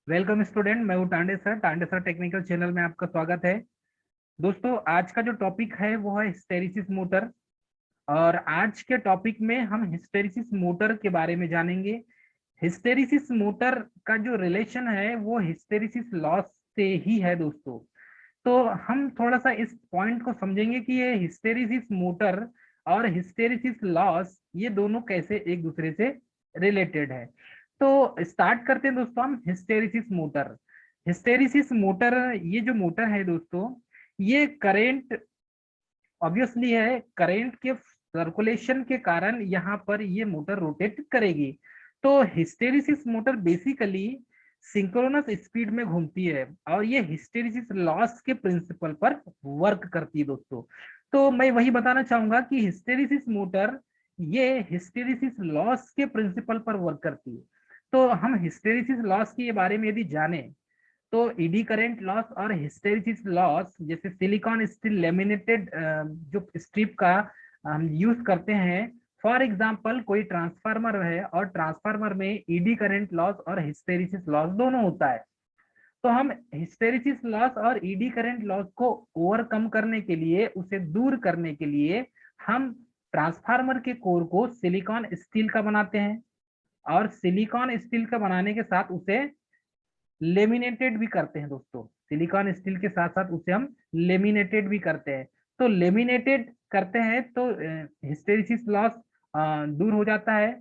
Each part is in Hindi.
वेलकम स्टूडेंट, मैं हूँ टांडे सर टेक्निकल चैनल में आपका स्वागत है। दोस्तों, आज का जो टॉपिक है वो है हिस्टेरिसिस मोटर। और आज के टॉपिक में हम हिस्टेरिसिस मोटर के बारे में जानेंगे। हिस्टेरिसिस मोटर का जो रिलेशन है वो हिस्टेरिसिस लॉस से ही है दोस्तों। तो हम थोड़ा सा इस पॉइंट को समझेंगे कि ये हिस्टेरिसिस मोटर और हिस्टेरिसिस लॉस ये दोनों कैसे एक दूसरे से रिलेटेड है। तो स्टार्ट करते हैं दोस्तों हम हिस्टेरिसिस मोटर। हिस्टेरिसिस मोटर ये जो मोटर है दोस्तों, ये करेंट ऑब्वियसली है, करंट के सर्कुलेशन के कारण यहाँ पर ये मोटर रोटेट करेगी। तो hysteresis motor basically synchronous speed में घूमती है और ये हिस्टेरिसिस लॉस के प्रिंसिपल पर वर्क करती है दोस्तों। तो मैं वही बताना चाहूंगा कि हिस्टेरिसिस मोटर ये हिस्टेरिसिस लॉस के प्रिंसिपल पर वर्क करती है। तो हम हिस्टेरिसिस लॉस के बारे में यदि जाने तो ईडी करंट लॉस और हिस्टेरिसिस लॉस, जैसे सिलिकॉन स्टील लेमिनेटेड जो स्ट्रिप का हम यूज करते हैं। फॉर एग्जांपल कोई ट्रांसफार्मर है और ट्रांसफार्मर में ईडी करंट लॉस और हिस्टेरिसिस लॉस दोनों होता है। तो हम हिस्टेरिसिस लॉस और ईडी करंट लॉस को ओवरकम करने के लिए, उसे दूर करने के लिए हम ट्रांसफार्मर के कोर को सिलिकॉन स्टील का बनाते हैं और सिलिकॉन स्टील का बनाने के साथ उसे लेमिनेटेड भी करते हैं दोस्तों। सिलिकॉन स्टील के साथ साथ उसे हम लेमिनेटेड भी करते हैं। तो लेमिनेटेड करते हैं तो हिस्टेरिसिस लॉस दूर हो जाता है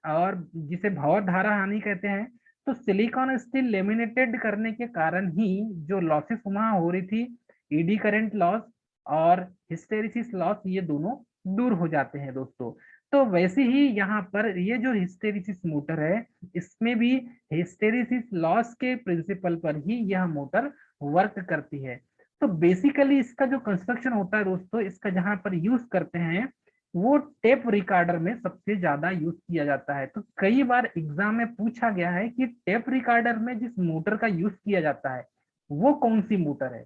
और जिसे भंवर धारा हानि कहते हैं। तो सिलिकॉन स्टील लेमिनेटेड करने के कारण ही जो लॉसेस वहां हो रही थी, ईडी करंट लॉस और हिस्टेरिसिस लॉस, ये दोनों दूर हो जाते हैं दोस्तों। तो वैसे ही यहाँ पर ये जो हिस्टेरिसिस मोटर है, इसमें भी हिस्टेरिसिस लॉस के प्रिंसिपल पर ही यह मोटर वर्क करती है। तो बेसिकली इसका जो कंस्ट्रक्शन होता है दोस्तों, इसका जहां पर यूज करते हैं वो टेप रिकॉर्डर में सबसे ज्यादा यूज किया जाता है। तो कई बार एग्जाम में पूछा गया है कि टेप रिकॉर्डर में जिस मोटर का यूज किया जाता है वो कौन सी मोटर है।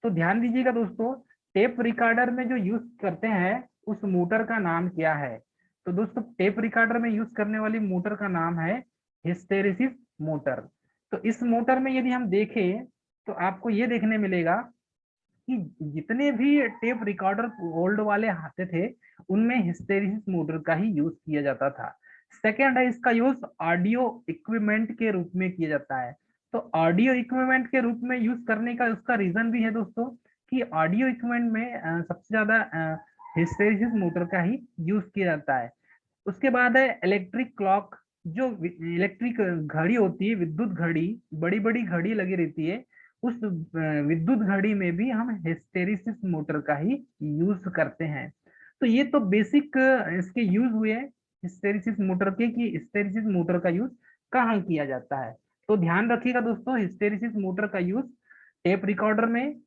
तो ध्यान दीजिएगा दोस्तों, टेप रिकॉर्डर में जो यूज करते हैं उस मोटर का नाम क्या है। तो दोस्तों, टेप रिकॉर्डर में यूज करने वाली मोटर का नाम है हिस्टेरिसिस मोटर। तो इस मोटर में यदि हम देखें तो आपको ये देखने मिलेगा कि जितने भी टेप रिकॉर्डर ओल्ड वाले आते थे उनमें हिस्टेरिसिस मोटर का ही यूज किया जाता था। सेकेंड है, इसका यूज ऑडियो इक्विपमेंट के रूप में किया जाता है। तो ऑडियो इक्विपमेंट के रूप में यूज करने का उसका रीजन भी है दोस्तों कि ऑडियो इक्विपमेंट में सबसे ज्यादा हिस्टेरिसिस मोटर का ही यूज किया जाता है। उसके बाद है इलेक्ट्रिक क्लॉक। जो इलेक्ट्रिक घड़ी होती है, विद्युत घड़ी, बड़ी बड़ी घड़ी लगी रहती है, उस विद्युत घड़ी में भी हम हिस्टेरिसिस मोटर का ही यूज करते हैं। तो ये तो बेसिक इसके यूज हुए हिस्टेरिसिस मोटर के, कि हिस्टेरिसिस मोटर का यूज कहाँ किया जाता है। तो ध्यान रखिएगा दोस्तों, हिस्टेरिसिस मोटर का यूज टेप रिकॉर्डर में,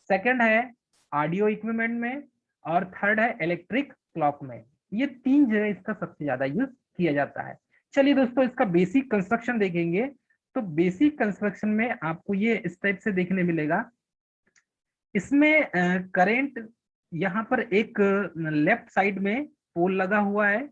सेकंड है ऑडियो इक्विपमेंट में, और थर्ड है इलेक्ट्रिक क्लॉक में। ये तीन जगह इसका सबसे ज्यादा यूज किया जाता है। चलिए दोस्तों, इसका बेसिक कंस्ट्रक्शन देखेंगे। तो बेसिक कंस्ट्रक्शन में आपको ये इस टाइप से देखने मिलेगा। इसमें करंट यहाँ पर एक लेफ्ट साइड में पोल लगा हुआ है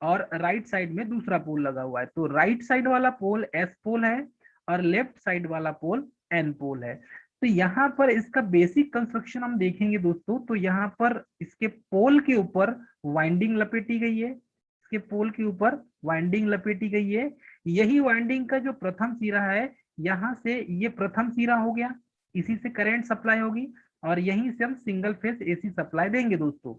और राइट साइड में दूसरा पोल लगा हुआ है। तो राइट साइड वाला पोल एस पोल है और लेफ्ट साइड वाला पोल एन पोल है। तो यहाँ पर इसका बेसिक कंस्ट्रक्शन हम देखेंगे दोस्तों, तो यहाँ पर इसके पोल के ऊपर वाइंडिंग लपेटी गई है। इसके पोल के ऊपर वाइंडिंग लपेटी गई है। यही वाइंडिंग का जो प्रथम सिरा है, यहाँ से ये प्रथम सिरा हो गया, इसी से करंट सप्लाई होगी और यहीं से हम सिंगल फेस एसी सप्लाई देंगे दोस्तों।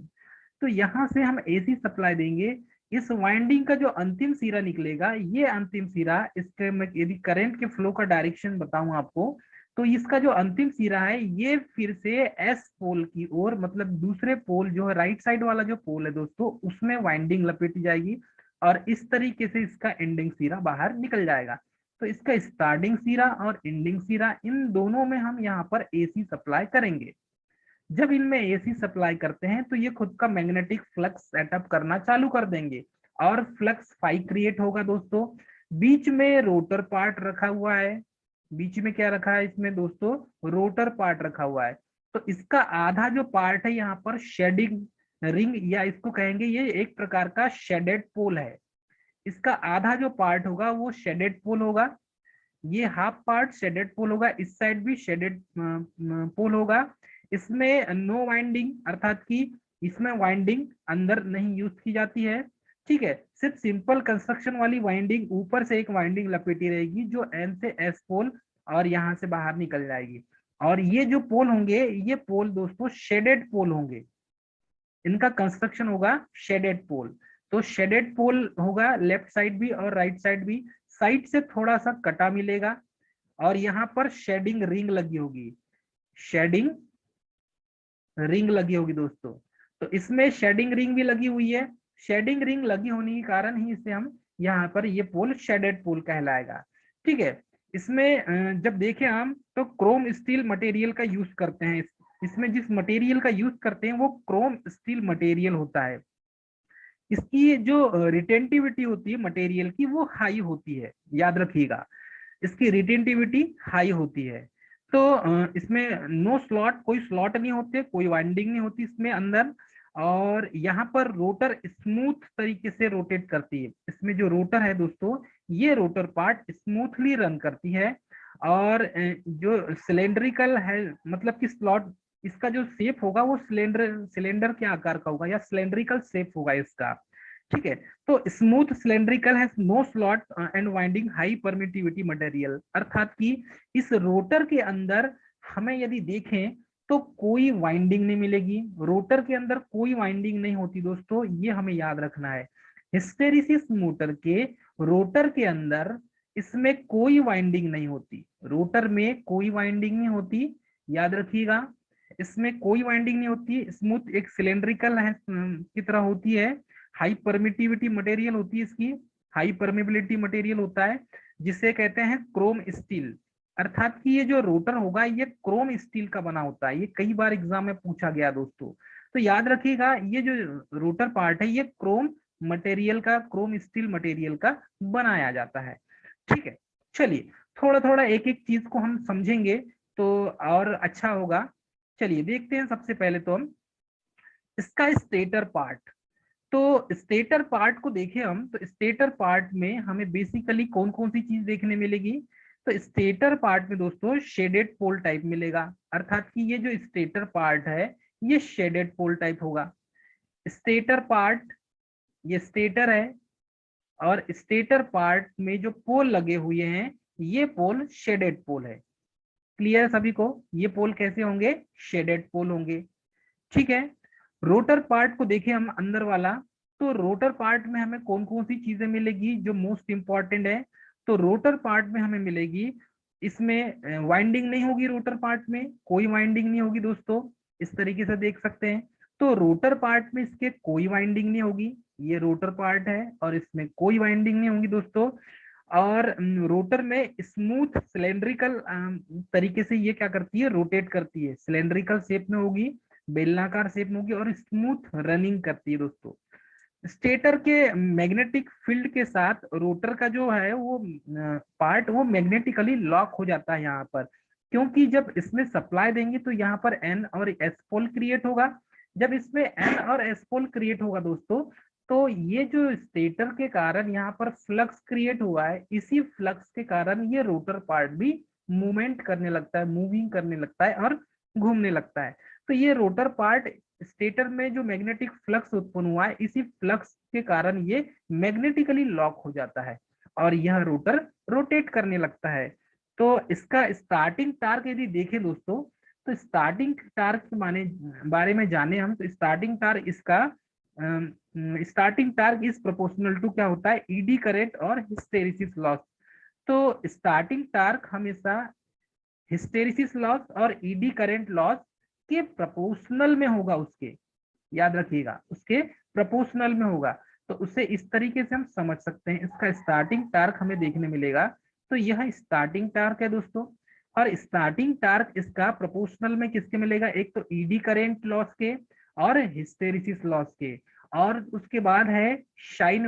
तो यहाँ से हम एसी सप्लाई देंगे। इस वाइंडिंग का जो अंतिम सिरा निकलेगा, ये अंतिम सिरा, इसके मैं यदि करंट के फ्लो का डायरेक्शन बताऊं आपको, तो इसका जो अंतिम सिरा है ये फिर से एस पोल की ओर, मतलब दूसरे पोल जो है राइट साइड वाला जो पोल है दोस्तों, उसमें वाइंडिंग लपेटी जाएगी और इस तरीके से इसका एंडिंग सिरा बाहर निकल जाएगा। तो इसका स्टार्टिंग सिरा और एंडिंग सिरा, इन दोनों में हम यहाँ पर एसी सप्लाई करेंगे। जब इनमें एसी सप्लाई करते हैं तो ये खुद का मैग्नेटिक फ्लक्स सेटअप करना चालू कर देंगे और फ्लक्स फाई क्रिएट होगा दोस्तों। बीच में रोटर पार्ट रखा हुआ है। बीच में क्या रखा है इसमें दोस्तों? रोटर पार्ट रखा हुआ है। तो इसका आधा जो पार्ट है यहाँ पर शेडिंग रिंग, या इसको कहेंगे ये एक प्रकार का शेडेड पोल है। इसका आधा जो पार्ट होगा वो शेडेड पोल होगा। ये हाफ पार्ट शेडेड पोल होगा, इस साइड भी शेडेड पोल होगा। इसमें नो वाइंडिंग, अर्थात कि इसमें वाइंडिंग अंदर नहीं यूज की जाती है, ठीक है। सिर्फ सिंपल कंस्ट्रक्शन वाली वाइंडिंग, ऊपर से एक वाइंडिंग लपेटी रहेगी जो एन से एस पोल और यहाँ से बाहर निकल जाएगी। और ये जो पोल होंगे, ये पोल दोस्तों शेडेड पोल होंगे, इनका कंस्ट्रक्शन होगा शेडेड पोल। तो शेडेड पोल होगा लेफ्ट साइड भी और राइट साइड भी, साइड से थोड़ा सा कटा मिलेगा और यहाँ पर शेडिंग रिंग लगी होगी, शेडिंग रिंग लगी होगी दोस्तों। तो इसमें शेडिंग रिंग भी लगी हुई है, शेडिंग रिंग लगी होने के कारण ही इसे हम यहाँ पर ये पोल शेडेड पोल कहलाएगा, ठीक है। इसमें जब देखें हम तो क्रोम स्टील मटेरियल का यूज करते हैं, इसमें जिस मटेरियल का यूज करते हैं वो क्रोम स्टील मटेरियल होता है। इसकी जो रिटेंटिविटी होती है मटेरियल की वो हाई होती है, याद रखिएगा, इसकी रिटेंटिविटी हाई होती है। तो इसमें नो स्लॉट, कोई स्लॉट नहीं होते, कोई वाइंडिंग नहीं होती इसमें अंदर। और यहाँ पर रोटर स्मूथ तरीके से रोटेट करती है, इसमें जो रोटर है दोस्तों, ये रोटर पार्ट स्मूथली रन करती है। और जो सिलेंड्रिकल है, मतलब कि स्लॉट, इसका जो शेप होगा वो सिलेंडर सिलेंडर के आकार का होगा या सिलेंड्रिकल शेप होगा इसका, ठीक है। तो स्मूथ सिलेंड्रिकल है, no slot and winding, high permittivity material, अर्थात कि इस रोटर के अंदर हमें यदि देखें तो कोई वाइंडिंग नहीं मिलेगी, रोटर के अंदर कोई वाइंडिंग नहीं होती दोस्तों, ये हमें याद रखना है। हिस्टेरिसिस मोटर के रोटर के अंदर इसमें कोई वाइंडिंग नहीं होती, रोटर में कोई वाइंडिंग नहीं होती, याद रखिएगा, इसमें कोई वाइंडिंग नहीं होती, स्मूथ एक सिलेंड्रिकल है की तरह होती है, हाई परमिटिविटी मटेरियल होती है इसकी, हाई परमिबिलिटी मटेरियल होता है, जिसे कहते हैं क्रोम स्टील। अर्थात कि ये जो रोटर होगा ये क्रोम स्टील का बना होता है, ये कई बार एग्जाम में पूछा गया दोस्तों। तो याद रखिएगा ये जो रोटर पार्ट है ये क्रोम मटेरियल का, क्रोम स्टील मटेरियल का बनाया जाता है, ठीक है। चलिए थोड़ा थोड़ा एक एक चीज को हम समझेंगे तो और अच्छा होगा। चलिए देखते हैं, सबसे पहले तो हम इसका स्टेटर पार्ट। तो स्टेटर पार्ट को देखें हम, तो स्टेटर पार्ट में हमें बेसिकली कौन कौन सी चीज देखने मिलेगी। तो स्टेटर पार्ट में दोस्तों शेडेड पोल टाइप मिलेगा, अर्थात कि ये जो स्टेटर पार्ट है ये शेडेड पोल टाइप होगा। स्टेटर पार्ट, ये स्टेटर है और स्टेटर पार्ट में जो पोल लगे हुए हैं ये पोल शेडेड पोल है। क्लियर सभी को, ये पोल कैसे होंगे, शेडेड पोल होंगे, ठीक है। रोटर पार्ट को देखें हम अंदर वाला, तो रोटर पार्ट में हमें कौन कौन सी चीजें मिलेगी जो मोस्ट इंपॉर्टेंट है। तो रोटर पार्ट में हमें मिलेगी, इसमें वाइंडिंग नहीं होगी, रोटर पार्ट में कोई वाइंडिंग नहीं होगी दोस्तों, इस तरीके से देख सकते हैं। तो रोटर पार्ट में इसके कोई वाइंडिंग नहीं होगी, ये रोटर पार्ट है और इसमें कोई वाइंडिंग नहीं होगी दोस्तों। और रोटर में स्मूथ सिलेंड्रिकल तरीके से ये क्या करती है, रोटेट करती है, सिलेंड्रिकल शेप में होगी, बेलनाकार शेप में होगी और स्मूथ रनिंग करती है दोस्तों। स्टेटर के मैग्नेटिक फील्ड के साथ रोटर का जो है वो पार्ट वो मैग्नेटिकली लॉक हो जाता है यहाँ पर, क्योंकि जब इसमें सप्लाई देंगे तो यहाँ पर एन और एस पोल क्रिएट होगा। जब इसमें एन और एस पोल क्रिएट होगा दोस्तों, तो ये जो स्टेटर के कारण यहाँ पर फ्लक्स क्रिएट हुआ है, इसी फ्लक्स के कारण ये रोटर पार्ट भी मूवमेंट करने लगता है, मूविंग करने लगता है और घूमने लगता है। तो ये रोटर पार्ट, स्टेटर में जो मैग्नेटिक फ्लक्स उत्पन्न हुआ है इसी फ्लक्स के कारण ये मैग्नेटिकली लॉक हो जाता है और यह रोटर रोटेट करने लगता है। तो इसका स्टार्टिंग टार्क यदि देखें दोस्तों, तो स्टार्टिंग टार्क के बारे में जाने हम, तो स्टार्टिंग टार्क इसका starting torque is proportional to क्या होता है, ईडी करंट और हिस्टेरिसिस लॉस। तो स्टार्टिंग टार्क हमेशा हिस्टेरिसिस लॉस और ईडी करंट लॉस के प्रोपोर्शनल में होगा, उसके, याद रखिएगा, उसके प्रोपोर्शनल में होगा। तो उसे इस तरीके से हम समझ सकते हैं, इसका स्टार्टिंग टार्क हमें देखने मिलेगा। तो यह स्टार्टिंग टार्क है दोस्तों, और स्टार्टिंग टार्क इसका प्रोपोर्शनल में किसके मिलेगा, एक तो ईडी करंट लॉस के और हिस्टेरिसिस लॉस के, और उसके बाद है shine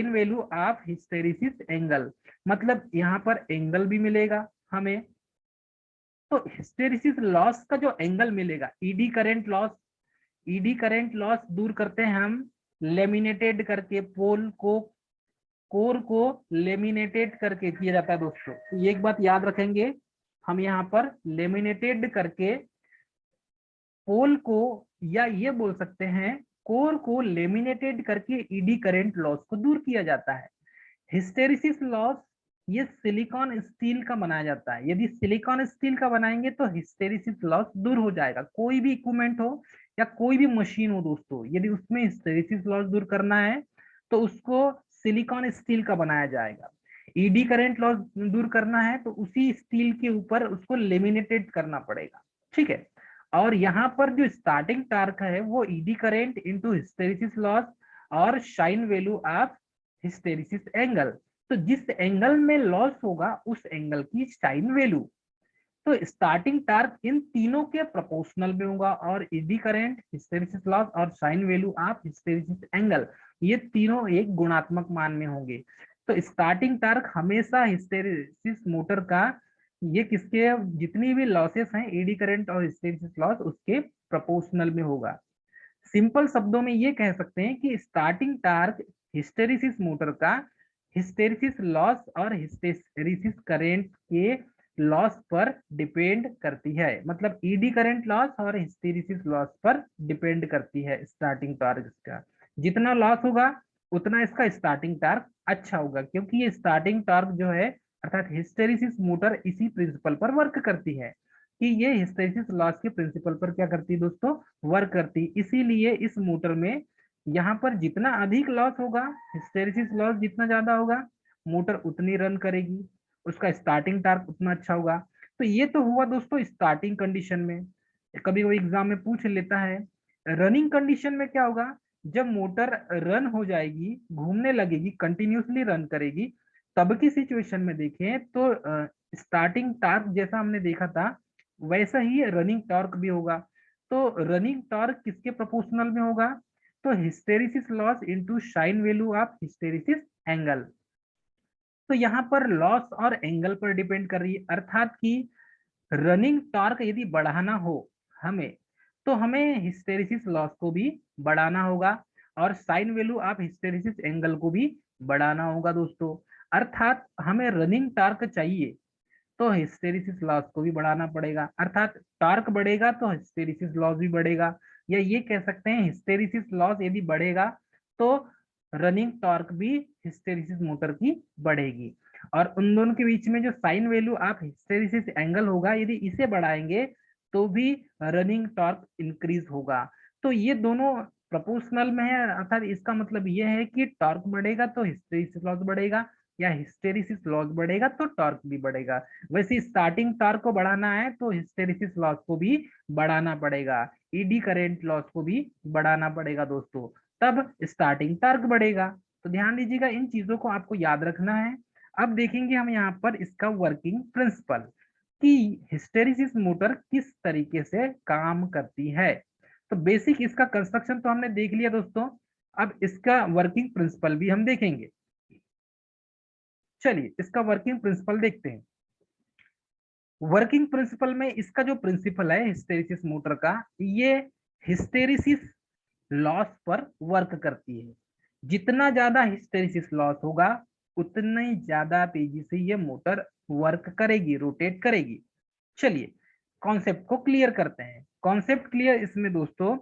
value of hysteresis angle, मतलब यहाँ पर एंगल भी मिलेगा हमें। तो हिस्टेरिसिस लॉस का जो एंगल मिलेगा, ईडी करंट लॉस दूर करते हैं हम लेमिनेटेड करके पोल को, कोर को लेमिनेटेड करके किया जाता है दोस्तों। तो ये एक बात याद रखेंगे, हम यहाँ पर लेमिनेटेड करके पोल को, या ये बोल सकते हैं कोर को लेमिनेटेड करके ईडी करंट लॉस को दूर किया जाता है। हिस्टेरिसिस लॉस ये सिलिकॉन स्टील का बनाया जाता है। यदि सिलिकॉन स्टील का बनाएंगे तो हिस्टेरिसिस लॉस दूर हो जाएगा। कोई भी इक्विपमेंट हो या कोई भी मशीन हो दोस्तों, यदि उसमें हिस्टेरिसिस लॉस दूर करना है तो उसको सिलिकॉन स्टील का बनाया जाएगा। ईडी करंट लॉस दूर करना है तो उसी स्टील के ऊपर उसको लेमिनेटेड करना पड़ेगा, ठीक है। और यहाँ पर जो स्टार्टिंग टार्क है वो eddy current into hysteresis loss और sine value of hysteresis angle. तो जिस एंगल में लॉस होगा उस एंगल की शाइन वैल्यू। तो स्टार्टिंग टार्क इन तीनों के प्रोपोर्शनल में होगा, और ईडी करंट, हिस्टेरिसिस लॉस और sine value of hysteresis angle, ये तीनों एक गुणात्मक मान में होंगे। तो स्टार्टिंग टार्क हमेशा हिस्टेरिसिस मोटर का, ये किसके, जितनी भी लॉसेस हैं ईडी करंट और हिस्टेरिसिस लॉस उसके प्रोपोर्शनल में होगा। सिंपल शब्दों में ये कह सकते हैं कि स्टार्टिंग टार्क हिस्टेरिसिस मोटर का हिस्टेरिसिस लॉस और हिस्टेरिसिस करंट के लॉस पर डिपेंड करती है। मतलब ईडी करंट लॉस और हिस्टेरिसिस लॉस पर डिपेंड करती है स्टार्टिंग टार्क का। जितना लॉस होगा उतना इसका स्टार्टिंग टार्क अच्छा होगा, क्योंकि ये स्टार्टिंग टार्क जो है अर्थात हिस्टेरिसिस मोटर इसी प्रिंसिपल पर वर्क करती है कि ये हिस्टेरिसिस लॉस के प्रिंसिपल पर क्या करती है दोस्तों, वर्क करती। इसीलिए इस मोटर में यहाँ पर जितना अधिक लॉस होगा, हिस्टेरिसिस लॉस जितना ज्यादा होगा, मोटर उतनी रन करेगी, उसका स्टार्टिंग टार्क उतना अच्छा होगा। तो ये तो हुआ दोस्तों स्टार्टिंग कंडीशन में। कभी कभी एग्जाम में पूछ लेता है रनिंग कंडीशन में क्या होगा। जब मोटर रन हो जाएगी, घूमने लगेगी, कंटिन्यूसली रन करेगी, तब की सिचुएशन में देखें तो स्टार्टिंग टार्क जैसा हमने देखा था वैसा ही रनिंग टॉर्क भी होगा। तो रनिंग टॉर्क किसके प्रोपोर्शनल में होगा, तो hysteresis loss into sine value of hysteresis angle. तो यहाँ पर लॉस और एंगल पर डिपेंड कर रही है, अर्थात कि रनिंग टॉर्क यदि बढ़ाना हो हमें, तो हमें हिस्टेरिसिस लॉस को भी बढ़ाना होगा और sine value of hysteresis angle को भी बढ़ाना होगा दोस्तों। अर्थात हमें रनिंग टॉर्क चाहिए तो हिस्टेरिसिस लॉस को भी बढ़ाना पड़ेगा, अर्थात टॉर्क बढ़ेगा तो हिस्टेरिसिस लॉस भी बढ़ेगा। या ये कह सकते हैं हिस्टेरिसिस लॉस यदि बढ़ेगा तो रनिंग टॉर्क भी हिस्टेरिसिस मोटर की बढ़ेगी। और उन दोनों के बीच में जो sine value of hysteresis angle होगा, यदि इसे बढ़ाएंगे तो भी रनिंग टॉर्क इंक्रीज होगा। तो ये दोनों प्रोपोर्शनल में है, अर्थात इसका मतलब ये है कि टॉर्क बढ़ेगा तो हिस्टेरिसिस लॉस बढ़ेगा, या हिस्टेरिसिस लॉस बढ़ेगा तो टॉर्क भी बढ़ेगा। वैसे स्टार्टिंग टॉर्क को बढ़ाना है तो हिस्टेरिसिस लॉस को भी बढ़ाना पड़ेगा, ईडी करंट लॉस को भी बढ़ाना पड़ेगा दोस्तों, तब स्टार्टिंग टॉर्क बढ़ेगा। तो ध्यान दीजिएगा, इन चीजों को आपको याद रखना है। अब देखेंगे हम यहाँ पर इसका वर्किंग प्रिंसिपल कि हिस्टेरिसिस मोटर किस तरीके से काम करती है। तो बेसिक इसका कंस्ट्रक्शन तो हमने देख लिया दोस्तों, अब इसका वर्किंग प्रिंसिपल भी हम देखेंगे। चलिए इसका वर्किंग प्रिंसिपल देखते हैं। वर्किंग प्रिंसिपल में इसका जो प्रिंसिपल है हिस्टेरिसिस मोटर का, ये हिस्टेरिसिस लॉस पर वर्क करती है। जितना ज्यादा हिस्टेरिसिस लॉस होगा उतना ही ज्यादा तेजी से ये मोटर वर्क करेगी, रोटेट करेगी। चलिए कॉन्सेप्ट को क्लियर करते हैं। कॉन्सेप्ट क्लियर इसमें दोस्तों,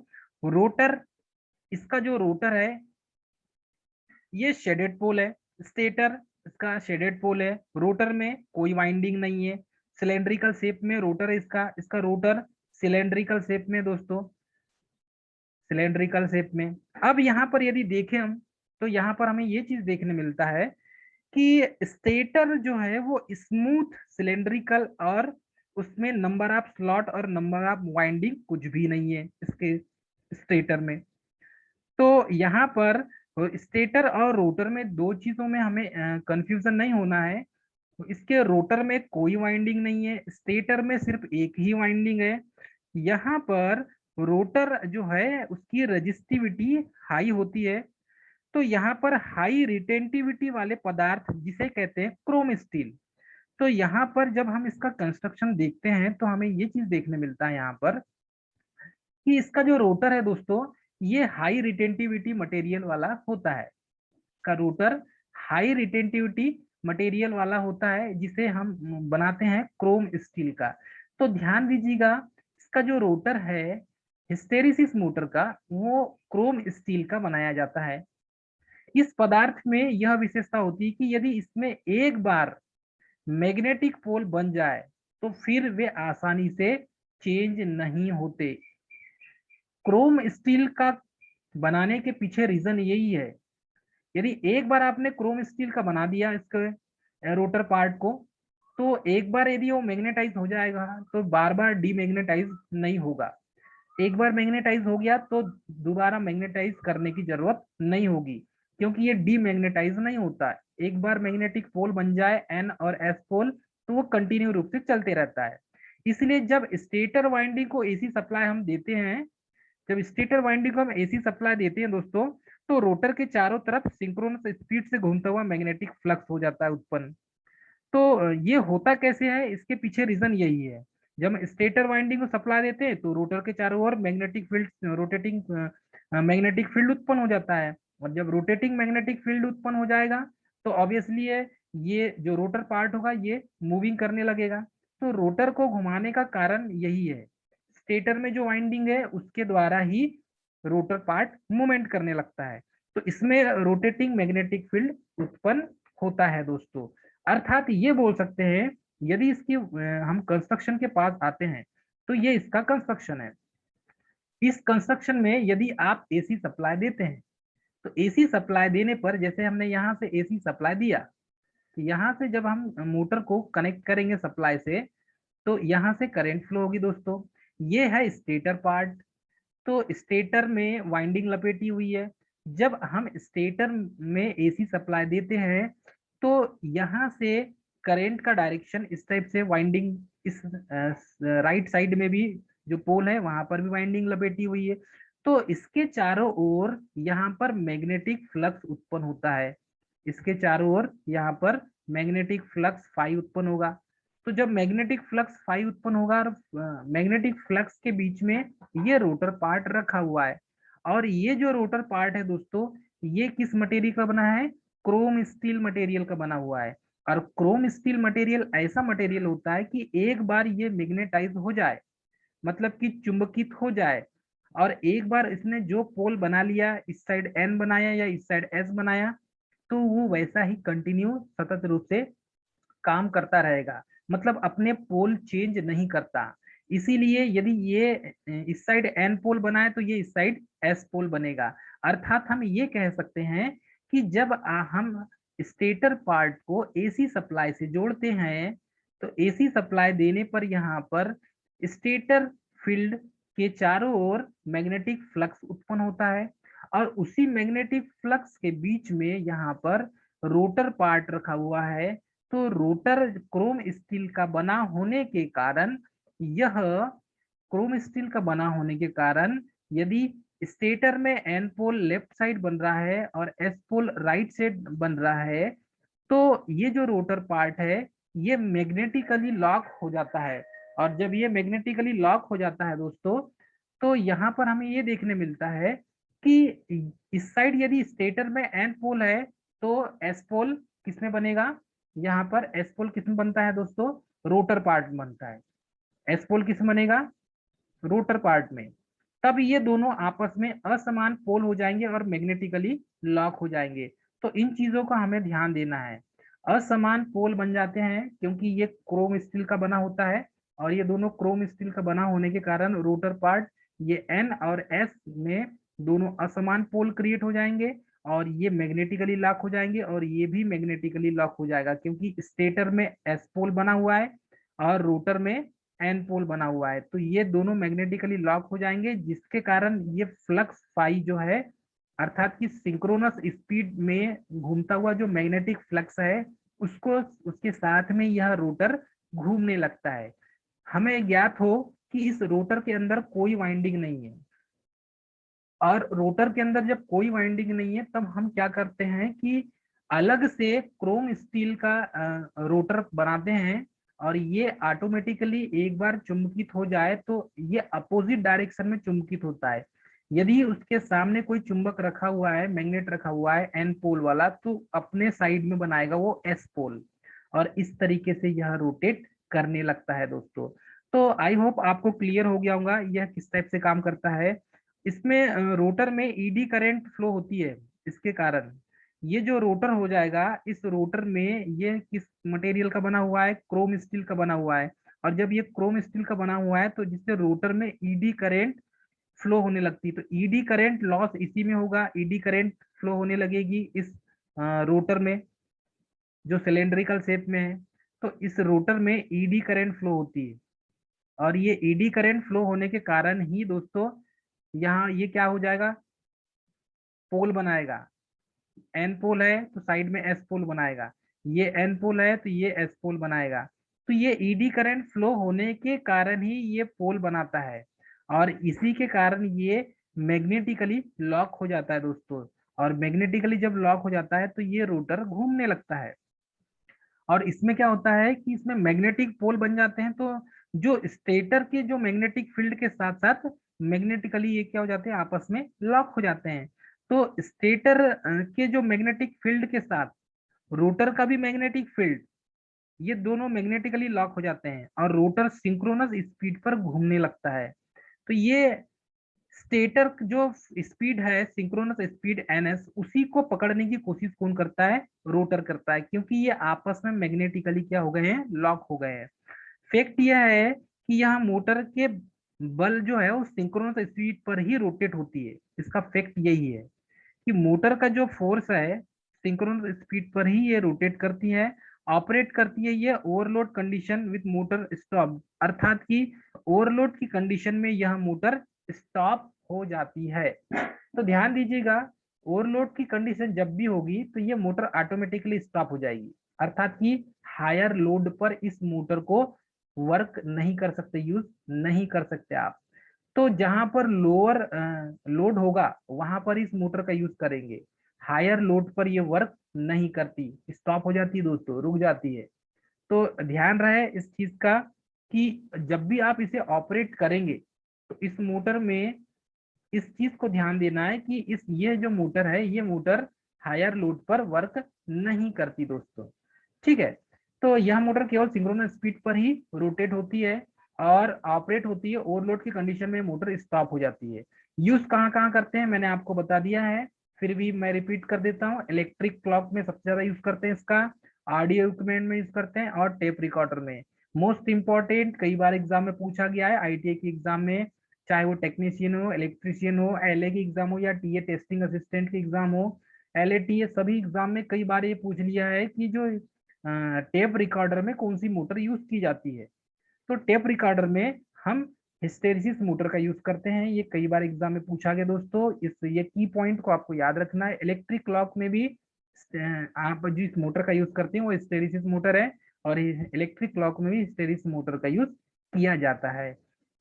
रोटर, इसका जो रोटर है ये शेडेड पोल है, स्टेटर इसका शेडेड पोल है, रोटर में कोई वाइंडिंग नहीं है, सिलेंड्रिकल शेप में रोटर है इसका, इसका रोटर सिलेंड्रिकल शेप में दोस्तों, सिलेंड्रिकल शेप में। अब यहाँ पर यदि देखें हम तो यहाँ पर हमें ये चीज देखने मिलता है कि स्टेटर जो है वो स्मूथ सिलेंड्रिकल, और उसमें नंबर ऑफ स्लॉट और नंबर ऑफ वाइंडिंग कुछ भी नहीं है इसके स्टेटर में। तो यहाँ पर स्टेटर और रोटर में दो चीजों में हमें कंफ्यूजन नहीं होना है। इसके रोटर में कोई वाइंडिंग नहीं है, स्टेटर में सिर्फ एक ही वाइंडिंग है। यहाँ पर रोटर जो है उसकी रेजिस्टिविटी हाई होती है। तो यहाँ पर हाई रिटेंटिविटी वाले पदार्थ जिसे कहते हैं क्रोम स्टील। तो यहाँ पर जब हम इसका कंस्ट्रक्शन देखते हैं तो हमें ये चीज देखने मिलता है यहाँ पर कि इसका जो रोटर है दोस्तों ये हाई रिटेंटिविटी मटेरियल वाला होता है। का रोटर हाई रिटेंटिविटी मटेरियल वाला होता है, जिसे हम बनाते हैं क्रोम स्टील का। तो ध्यान दीजिएगा, इसका जो रोटर है हिस्टेरिसिस मोटर का, वो क्रोम स्टील का बनाया जाता है। इस पदार्थ में यह विशेषता होती है कि यदि इसमें एक बार मैग्नेटिक पोल बन जाए तो फिर वे आसानी से चेंज नहीं होते। क्रोम स्टील का बनाने के पीछे रीजन यही है, यदि एक बार आपने क्रोम स्टील का बना दिया इसके रोटर पार्ट को, तो एक बार यदि वो मैग्नेटाइज हो जाएगा तो बार बार डीमैग्नेटाइज नहीं होगा। एक बार मैग्नेटाइज हो गया तो दोबारा मैग्नेटाइज करने की जरूरत नहीं होगी, क्योंकि ये डीमैग्नेटाइज नहीं होता है। एक बार मैग्नेटिक पोल बन जाए एन और एस पोल, तो वो कंटिन्यू रूप से चलते रहता है। इसलिए जब स्टेटर वाइंडिंग को एसी सप्लाई हम देते हैं, जब स्टेटर वाइंडिंग को हम एसी सप्लाई देते हैं दोस्तों, तो रोटर के चारों तरफ सिंक्रोनस स्पीड से घूमता हुआ मैग्नेटिक फ्लक्स हो जाता है उत्पन्न। तो ये होता कैसे है, इसके पीछे रीजन यही है। जब हम स्टेटर वाइंडिंग को सप्लाई देते हैं तो रोटर के चारों ओर magnetic field, rotating magnetic field उत्पन्न हो जाता है। और जब रोटेटिंग मैग्नेटिक फील्ड उत्पन्न हो जाएगा तो ऑब्वियसली ये जो रोटर पार्ट होगा ये मूविंग करने लगेगा। तो रोटर को घुमाने का कारण यही है, स्टेटर में जो वाइंडिंग है उसके द्वारा ही रोटर पार्ट मूवमेंट करने लगता है। तो इसमें रोटेटिंग मैग्नेटिक फील्ड उत्पन्न होता है दोस्तों। अर्थात ये बोल सकते हैं, यदि इसकी हम कंस्ट्रक्शन के पास आते हैं तो ये इसका कंस्ट्रक्शन है। इस कंस्ट्रक्शन में यदि आप एसी सप्लाई देते हैं, तो एसी सप्लाई देने पर, जैसे हमने यहाँ से एसी सप्लाई दिया, तो यहाँ से जब हम मोटर को कनेक्ट करेंगे सप्लाई से, तो यहाँ से करंट फ्लो होगी दोस्तों। ये है स्टेटर पार्ट। तो स्टेटर में वाइंडिंग लपेटी हुई है। जब हम स्टेटर में एसी सप्लाई देते हैं तो यहाँ से करंट का डायरेक्शन इस टाइप से, वाइंडिंग इस राइट साइड में भी जो पोल है वहां पर भी वाइंडिंग लपेटी हुई है। तो इसके चारों ओर यहाँ पर मैग्नेटिक फ्लक्स उत्पन्न होता है। इसके चारों ओर यहाँ पर मैग्नेटिक फ्लक्स फाई उत्पन्न होगा। तो जब मैग्नेटिक फ्लक्स फाई उत्पन्न होगा और मैग्नेटिक फ्लक्स के बीच में ये रोटर पार्ट रखा हुआ है, और ये जो रोटर पार्ट है दोस्तों, ये किस मटेरियल का बना है, क्रोम स्टील मटेरियल का बना हुआ है। और क्रोम स्टील मटेरियल ऐसा मटेरियल होता है कि एक बार ये मैग्नेटाइज हो जाए, मतलब कि चुंबकित हो जाए, और एक बार इसने जो पोल बना लिया, इस साइड एन बनाया या इस साइड एस बनाया, तो वो वैसा ही कंटिन्यू सतत रूप से काम करता रहेगा, मतलब अपने पोल चेंज नहीं करता। इसीलिए यदि ये इस साइड एन पोल बनाए तो ये इस साइड एस पोल बनेगा। अर्थात हम ये कह सकते हैं कि जब हम स्टेटर पार्ट को एसी सप्लाई से जोड़ते हैं, तो एसी सप्लाई देने पर यहाँ पर स्टेटर फील्ड के चारों ओर मैग्नेटिक फ्लक्स उत्पन्न होता है, और उसी मैग्नेटिक फ्लक्स के बीच में यहाँ पर रोटर पार्ट रखा हुआ है। तो रोटर क्रोम स्टील का बना होने के कारण, यह क्रोम स्टील का बना होने के कारण, यदि स्टेटर में एन पोल लेफ्ट साइड बन रहा है और एस पोल राइट साइड बन रहा है, तो ये जो रोटर पार्ट है ये मैग्नेटिकली लॉक हो जाता है। और जब ये मैग्नेटिकली लॉक हो जाता है दोस्तों, तो यहाँ पर हमें ये देखने मिलता है कि इस साइड यदि स्टेटर में एन पोल है तो एस पोल किसमें बनेगा, यहाँ पर एस पोल किसमें बनता है दोस्तों, रोटर पार्ट में बनता है। एस पोल किस बनेगा, रोटर पार्ट में। तब ये दोनों आपस में असमान पोल हो जाएंगे और मैग्नेटिकली लॉक हो जाएंगे। तो इन चीजों का हमें ध्यान देना है। असमान पोल बन जाते हैं क्योंकि ये क्रोम स्टील का बना होता है, और ये दोनों क्रोम स्टील का बना होने के कारण रोटर पार्ट, ये एन और एस में दोनों असमान पोल क्रिएट हो जाएंगे, और ये मैग्नेटिकली लॉक हो जाएंगे, और ये भी मैग्नेटिकली लॉक हो जाएगा, क्योंकि स्टेटर में एस पोल बना हुआ है और रोटर में एन पोल बना हुआ है। तो ये दोनों मैग्नेटिकली लॉक हो जाएंगे, जिसके कारण ये फ्लक्स फाई जो है, अर्थात कि सिंक्रोनस स्पीड में घूमता हुआ जो मैग्नेटिक फ्लक्स है, उसको उसके साथ में यह रोटर घूमने लगता है। हमें ज्ञात हो कि इस रोटर के अंदर कोई वाइंडिंग नहीं है, और रोटर के अंदर जब कोई वाइंडिंग नहीं है तब हम क्या करते हैं कि अलग से क्रोम स्टील का रोटर बनाते हैं, और ये ऑटोमेटिकली एक बार चुंबकित हो जाए तो ये अपोजिट डायरेक्शन में चुंबकित होता है। यदि उसके सामने कोई चुंबक रखा हुआ है, मैग्नेट रखा हुआ है एन पोल वाला, तो अपने साइड में बनाएगा वो एस पोल, और इस तरीके से यह रोटेट करने लगता है दोस्तों। तो आई होप आपको क्लियर हो गया होगा यह किस टाइप से काम करता है। इसमें रोटर में ईडी करंट फ्लो होती है, इसके कारण ये जो रोटर हो जाएगा, इस रोटर में ये किस मटेरियल का बना हुआ है, क्रोम स्टील का बना हुआ है। और जब ये क्रोम स्टील का बना हुआ है तो जिससे रोटर में ईडी करंट फ्लो होने लगती है, तो ईडी करंट लॉस इसी में होगा, ईडी करंट फ्लो होने लगेगी इस रोटर में जो सिलेंड्रिकल शेप में है। तो इस रोटर में ईडी करंट फ्लो होती है, और ये ईडी करंट फ्लो होने के कारण ही दोस्तों यहाँ ये क्या हो जाएगा, पोल बनाएगा। एन पोल है तो साइड में एस पोल बनाएगा, ये एन पोल है तो ये एस पोल बनाएगा। तो ये ईडी करंट फ्लो होने के कारण ही ये पोल बनाता है, और इसी के कारण ये मैग्नेटिकली लॉक हो जाता है दोस्तों। और मैग्नेटिकली जब लॉक हो जाता है तो ये रोटर घूमने लगता है। और इसमें क्या होता है कि इसमें मैग्नेटिक पोल बन जाते हैं, तो जो स्टेटर के जो मैग्नेटिक फील्ड के साथ साथ मैग्नेटिकली ये क्या हो जाते हैं, आपस में लॉक हो जाते हैं। तो स्टेटर के जो मैग्नेटिक फील्ड के साथ रोटर का भी मैग्नेटिक फील्ड, ये दोनों मैग्नेटिकली लॉक हो जाते हैं और रोटर सिंक्रोनस स्पीड पर घूमने लगता है। तो ये स्टेटर जो स्पीड है, सिंक्रोनस स्पीड एनएस, उसी को पकड़ने की कोशिश कौन करता है, रोटर करता है, क्योंकि ये आपस में मैग्नेटिकली क्या हो गए हैं, लॉक हो गए हैं। फैक्ट यह है कि यहाँ मोटर के बल जो है वो सिंक्रोनस स्पीड पर ही रोटेट होती है। इसका फैक्ट यही है कि मोटर का जो फोर्स है सिंक्रोनस स्पीड पर ही ये रोटेट करती है, ऑपरेट करती है ये overload condition with motor stop, अर्थात कि ओवरलोड की कंडीशन में यह मोटर स्टॉप हो जाती है। तो ध्यान दीजिएगा, ओवरलोड की कंडीशन जब भी होगी तो ये मोटर ऑटोमेटिकली स्टॉप हो जाएगी, अर्थात कि हायर लोड पर इस मोटर को वर्क नहीं कर सकते, यूज नहीं कर सकते आप। तो जहां पर लोअर लोड होगा वहां पर इस मोटर का यूज करेंगे, हायर लोड पर ये वर्क नहीं करती, स्टॉप हो जाती है दोस्तों, रुक जाती है। तो ध्यान रहे इस चीज का कि जब भी आप इसे ऑपरेट करेंगे तो इस मोटर में इस चीज को ध्यान देना है कि इस ये जो मोटर है, ये मोटर हायर लोड पर वर्क नहीं करती दोस्तों। ठीक है, तो यह मोटर केवल सिंक्रोनस स्पीड पर ही रोटेट होती है और ऑपरेट होती है, ओवरलोड की कंडीशन में मोटर स्टॉप हो जाती है। यूज कहाँ कहाँ करते हैं मैंने आपको बता दिया है, फिर भी मैं रिपीट कर देता हूँ। इलेक्ट्रिक क्लॉक में सबसे ज्यादा यूज करते हैं इसका, ऑडियो इक्विपमेंट में यूज करते हैं, और टेप रिकॉर्डर में। मोस्ट इंपॉर्टेंट, कई बार एग्जाम में पूछा गया है, आईटीआई की एग्जाम में, चाहे वो टेक्नीशियन हो, इलेक्ट्रीशियन हो, एलए की एग्जाम हो, या टीए टेस्टिंग असिस्टेंट की एग्जाम हो, एलए टीए, सभी एग्जाम में कई बार ये पूछ लिया है कि जो टेप रिकॉर्डर में कौन सी मोटर यूज की जाती है। तो टेप रिकॉर्डर में हम हिस्टेरिसिस मोटर का यूज करते हैं, ये कई बार एग्जाम में पूछा गया दोस्तों। इस ये की पॉइंट को आपको याद रखना है। इलेक्ट्रिक क्लॉक में भी आप जिस मोटर का यूज करते हैं वो हिस्टेरिसिस मोटर है, और इलेक्ट्रिक क्लॉक में भी हिस्टेरिसिस मोटर का यूज किया जाता है।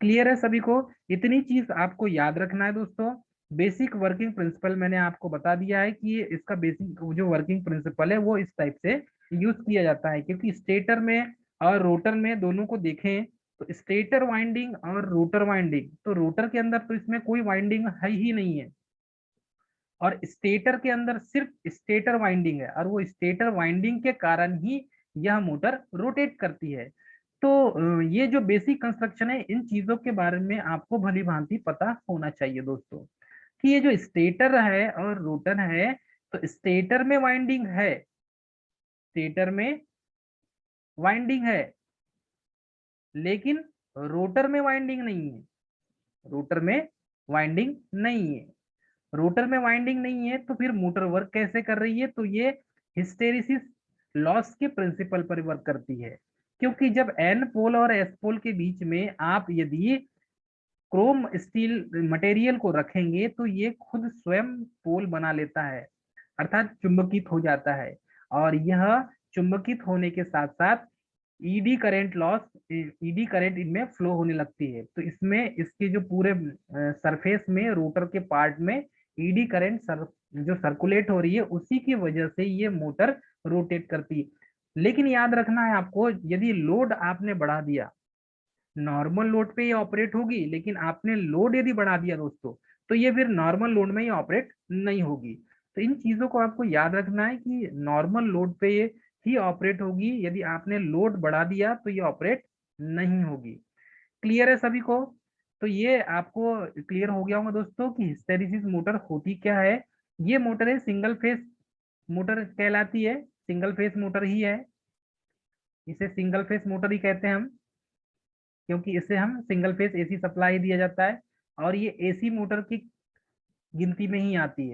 क्लियर है सभी को, इतनी चीज आपको याद रखना है दोस्तों। बेसिक वर्किंग प्रिंसिपल मैंने आपको बता दिया है कि इसका बेसिक जो वर्किंग प्रिंसिपल है वो इस टाइप से यूज किया जाता है, क्योंकि स्टेटर में और रोटर में दोनों को देखें तो स्टेटर वाइंडिंग और रोटर वाइंडिंग, तो रोटर के अंदर तो इसमें कोई वाइंडिंग है ही नहीं है, और स्टेटर के अंदर सिर्फ स्टेटर वाइंडिंग है, और वो स्टेटर वाइंडिंग के कारण ही यह मोटर रोटेट करती है। तो ये जो बेसिक कंस्ट्रक्शन है, इन चीजों के बारे में आपको भली भांति पता होना चाहिए दोस्तों, कि ये जो स्टेटर है और रोटर है, तो स्टेटर में वाइंडिंग है, स्टेटर में वाइंडिंग है, लेकिन रोटर में वाइंडिंग नहीं है, रोटर में वाइंडिंग नहीं है। रोटर में वाइंडिंग नहीं है तो फिर मोटर वर्क कैसे कर रही है, तो ये हिस्टेरिसिस लॉस के प्रिंसिपल पर वर्क करती है। क्योंकि जब एन पोल और एस पोल के बीच में आप यदि क्रोम स्टील मटेरियल को रखेंगे तो ये खुद स्वयं पोल बना लेता है, अर्थात चुंबकित हो जाता है, और यह चुंबकित होने के साथ साथ ED current loss, eddy current इनमें फ्लो होने लगती है। तो इसमें इसके जो पूरे सरफेस में रोटर के पार्ट में ईडी करंट जो सर्कुलेट हो रही है, उसी की वजह से ये मोटर रोटेट करती है। लेकिन याद रखना है आपको, यदि लोड आपने बढ़ा दिया, नॉर्मल लोड पे ये ऑपरेट होगी, लेकिन आपने लोड यदि बढ़ा दिया दोस्तों, तो ये फिर नॉर्मल लोड में ही ऑपरेट नहीं होगी। तो इन चीजों को आपको याद रखना है कि नॉर्मल लोड पे ये ही ऑपरेट होगी, यदि आपने लोड बढ़ा दिया तो ये ऑपरेट नहीं होगी। क्लियर है सभी को? तो ये आपको क्लियर हो गया होगा दोस्तों कि हिस्टैरिसीस मोटर होती क्या है। ये मोटर है सिंगल फेस मोटर कहलाती है, सिंगल फेस मोटर ही है, इसे सिंगल फेस मोटर ही कहते हैं हम, क्योंकि इससे हम सिंगल फेस एसी सप्लाई दिया जाता है और ये एसी मोटर की गिनती में ही आती है।